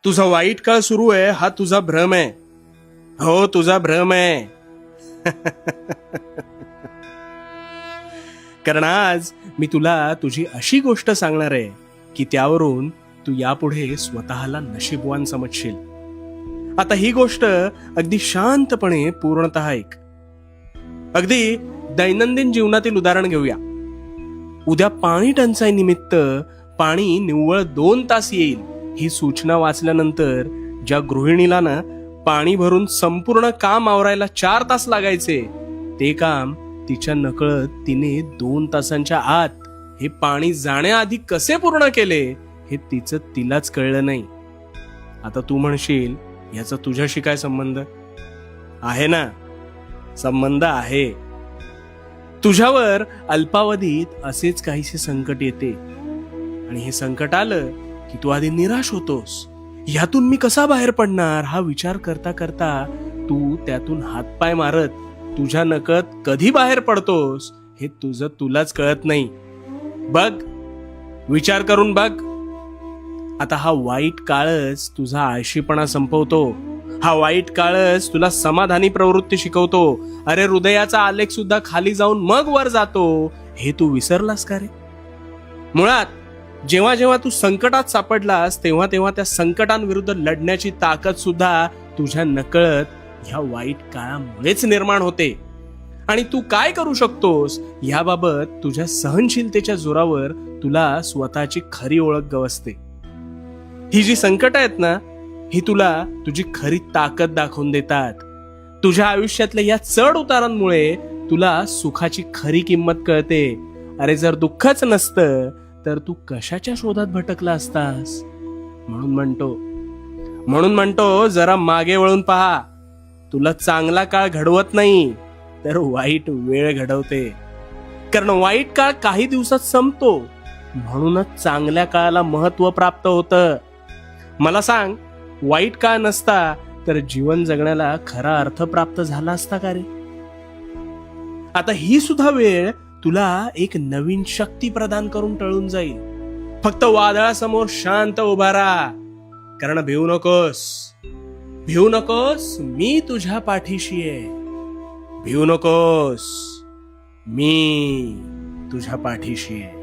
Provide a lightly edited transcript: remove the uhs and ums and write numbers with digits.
तुझा वाईट काळ सुरू आहे हा तुझा भ्रम आहे. हो, तुझा भ्रम आहे. कारण आज मी तुला तुझी अशी गोष्ट सांगणार आहे की त्यावरून तू यापुढे स्वतःला नशीबवान समजशील. आता ही गोष्ट अगदी शांतपणे पूर्णतः ऐक. अगदी दैनंदिन जीवनातील उदाहरण घेऊया. उद्या पाणी टंचाई निमित्त पाणी निव्वळ 2 तास येईल ही सूचना वाचल्यानंतर ज्या गृहिणीला ना पाणी भरून संपूर्ण काम आवरायला 4 तास लागायचे, ते काम तिच्या नकळत तिने 2 तासांच्या आत हे पाणी जाण्याआधी कसे पूर्ण केले हे तिचं तिलाच कळलं नाही. आता तू म्हणशील, याचा तुझ्याशी काय संबंध आहे? ना, संबंध आहे. तुझ्यावर अल्पावधीत असेच काहीसे संकट येते आणि हे संकट आलं की तू आधी निराश होतोस. यातून मी कसा बाहेर पडणार हा विचार करता करता तू त्यातून हातपाय मारत तुझ्या नकळत कधी बाहेर पडतोस हे तुझं तुलाच कळत नाही. बघ, विचार करून बघ. आता हा वाईट काळच तुझा आळशीपणा संपवतो. हा वाईट काळच तुला समाधानी प्रवृत्ती शिकवतो. अरे, हृदयाचा आलेख सुद्धा खाली जाऊन मग वर जातो हे तू विसरलास का रे? मुळात जेव्हा जेव्हा तू संकटात सापडलास तेव्हा तेव्हा त्या संकटांविरुद्ध लढण्याची ताकद सुद्धा तुझ्या नकळत ह्या वाईट काळामुळेच निर्माण होते. आणि तू काय करू शकतोस याबाबत तुझ्या सहनशीलतेच्या जोरावर तुला स्वतःची खरी ओळख गवसते. ही जी संकट आहेत ना, ही तुला तुझी खरी ताकद दाखवून देतात. तुझ्या आयुष्यातल्या या चढ उतारांमुळे तुला सुखाची खरी किंमत कळते. अरे, जर दुःखच नसतं तर तू कशाच्या शोधात भटकला असतास? म्हणून म्हणतो जरा मागे वळून पहा. तुला चांगला काळ घडवत नाही तर वाईट वेळ घडवते. कारण वाईट काळ काही दिवसात संपतो, म्हणूनच चांगल्या काळाला महत्व प्राप्त होतं. मला सांग, वाईट काळ नसता तर जीवन जगण्याला खरा अर्थ प्राप्त झाला असता का रे? आता ही सुद्धा वेळ तुला एक नवीन शक्ती प्रदान करून टळून जाईल. फक्त वादळासमोर शांत उभा राहा. कारण भिवू नकोस, मी तुझ्या पाठीशी आहे. भिवू नकोस, मी तुझ्या पाठीशी आहे.